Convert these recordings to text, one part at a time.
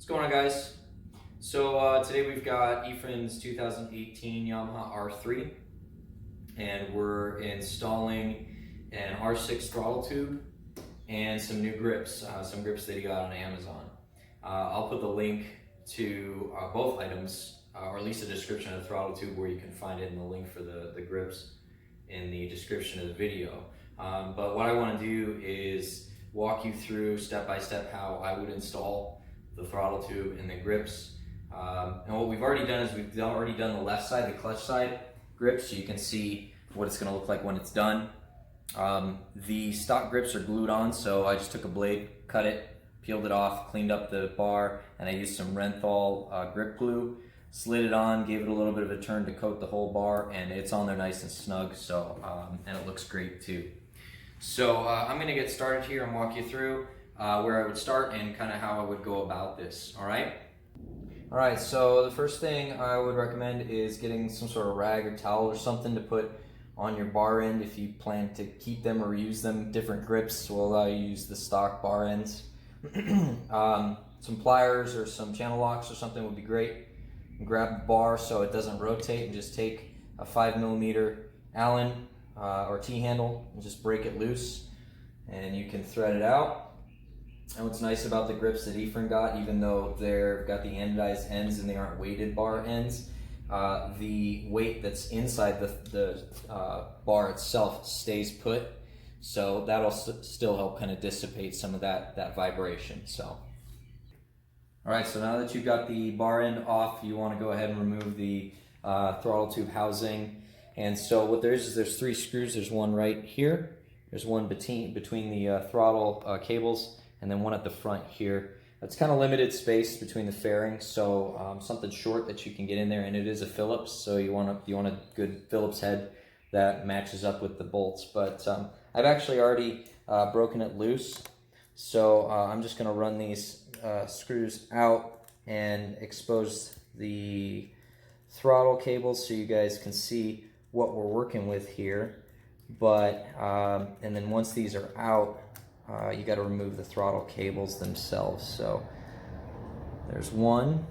going on, guys? So today we've got Efren's 2018 Yamaha R3, and we're installing an R6 throttle tube and some new grips, some grips that he got on Amazon. I'll put the link to both items, or at least a description of the throttle tube where you can find it, and the link for the grips in the description of the video. But what I want to do is walk you through step by step how I would install the throttle tube and the grips. And what we've already done is we've already done the left side, the clutch side grips, so you can see what it's going to look like when it's done. The stock grips are glued on, so I just took a blade, cut it, peeled it off, cleaned up the bar, and I used some Renthal grip glue, slid it on, gave it a little bit of a turn to coat the whole bar, and it's on there nice and snug. So and it looks great too. So I'm going to get started here and walk you through where I would start and kind of how I would go about this. All right, so the first thing I would recommend is getting some sort of rag or towel or something to put on your bar end if you plan to keep them or use them. Different grips will allow you to use the stock bar ends. Some pliers or some channel locks or something would be great. Grab the bar so it doesn't rotate, and just take a 5mm Allen or T-handle and just break it loose, and you can thread it out. And what's nice about the grips that Efren got, even though they've got the anodized ends and they aren't weighted bar ends, the weight that's inside the bar itself stays put, so that'll still help kind of dissipate some of that vibration. So, all right, so now that you've got the bar end off, you want to go ahead and remove the throttle tube housing. And so what there is there's 3 screws. There's one right here, there's one between the throttle cables, and then one at the front here. It's kind of limited space between the fairings, so something short that you can get in there, and it is a Phillips, so you want a good Phillips head that matches up with the bolts. But I've actually already broken it loose, so I'm just going to run these screws out and expose the throttle cables so you guys can see what we're working with here. But and then once these are out, you got to remove the throttle cables themselves. So there's one.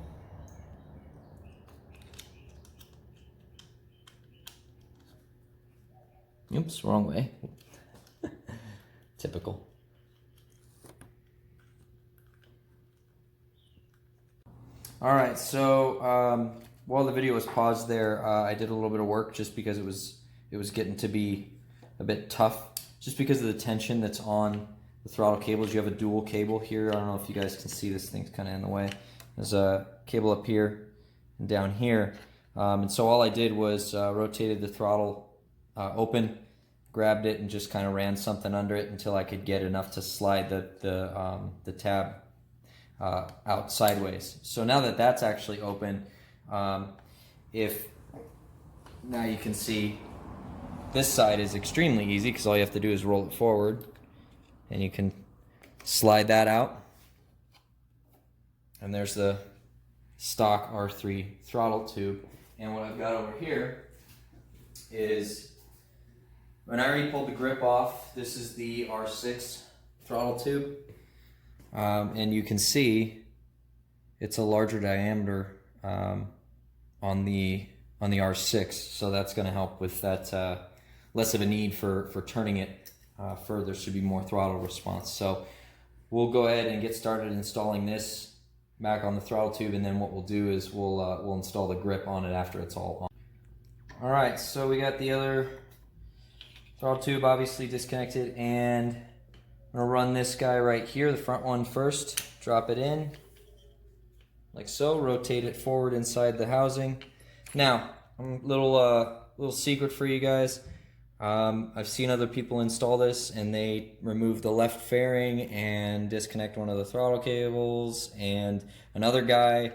Oops, wrong way. Typical. All right, so while the video was paused there, I did a little bit of work just because it was getting to be a bit tough, just because of the tension that's on the throttle cables. You have a dual cable here. I don't know if you guys can see, this thing's kind of in the way. There's a cable up here and down here, and so all I did was rotated the throttle open, grabbed it, and just kind of ran something under it until I could get enough to slide the tab out sideways. So now that that's actually open, now you can see this side is extremely easy because all you have to do is roll it forward, and you can slide that out. And there's the stock R3 throttle tube. And what I've got over here is, when I already pulled the grip off, this is the R6 throttle tube. And you can see it's a larger diameter on the R6, so that's going to help with that, less of a need for turning it further, should be more throttle response. So we'll go ahead and get started installing this back on the throttle tube, and then what we'll do is we'll install the grip on it after it's all on. All right, so we got the other throttle tube obviously disconnected, and I'm gonna run this guy right here, the front one first. Drop it in like so, rotate it forward inside the housing. Now, a little secret for you guys. I've seen other people install this, and they remove the left fairing and disconnect one of the throttle cables. And another guy,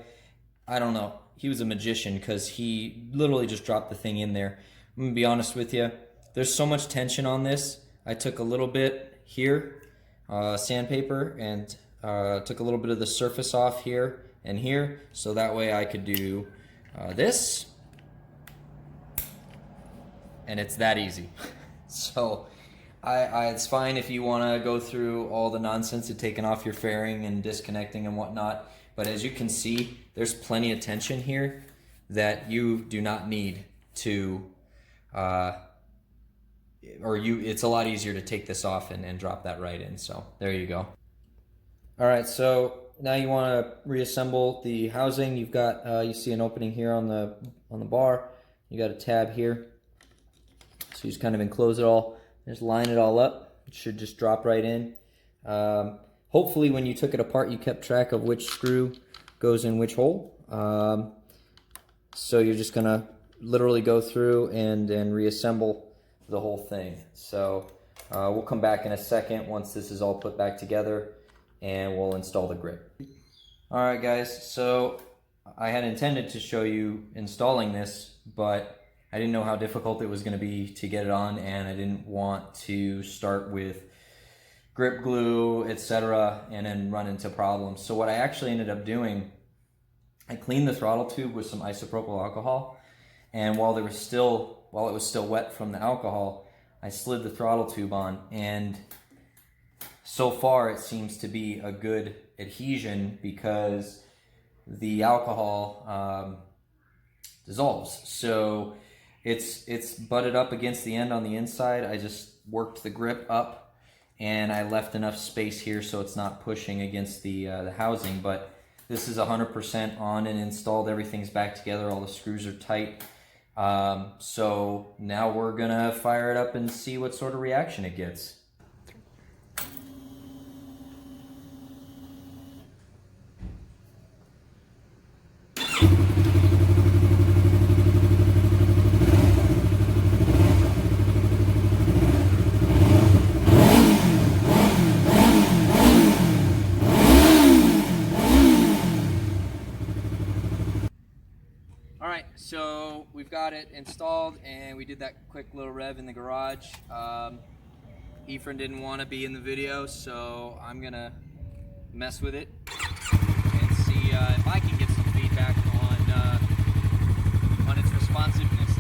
I don't know, he was a magician because he literally just dropped the thing in there. I'm gonna be honest with you, there's so much tension on this. I took a little bit here, sandpaper, and took a little bit of the surface off here and here, so that way I could do this. And it's that easy. So it's fine if you want to go through all the nonsense of taking off your fairing and disconnecting and whatnot. But as you can see, there's plenty of tension here that you do not need to, it's a lot easier to take this off and drop that right in. So there you go. All right, so now you want to reassemble the housing. You've got, you see an opening here on the bar. You got a tab here. So you just kind of enclose it all, just line it all up. It should just drop right in. Hopefully when you took it apart, you kept track of which screw goes in which hole. So you're just gonna literally go through and reassemble the whole thing. So we'll come back in a second once this is all put back together, and we'll install the grip. All right, guys, so I had intended to show you installing this, but I didn't know how difficult it was going to be to get it on, and I didn't want to start with grip glue, etc., and then run into problems. So what I actually ended up doing, I cleaned the throttle tube with some isopropyl alcohol, and while it was still wet from the alcohol, I slid the throttle tube on, and so far it seems to be a good adhesion because the alcohol dissolves. So it's butted up against the end on the inside. I just worked the grip up, and I left enough space here so it's not pushing against the housing. But this is 100% on and installed. Everything's back together. All the screws are tight. So now we're gonna fire it up and see what sort of reaction it gets. Alright, so we've got it installed, and we did that quick little rev in the garage. Ephraim didn't want to be in the video, so I'm going to mess with it and see if I can get some feedback on its responsiveness.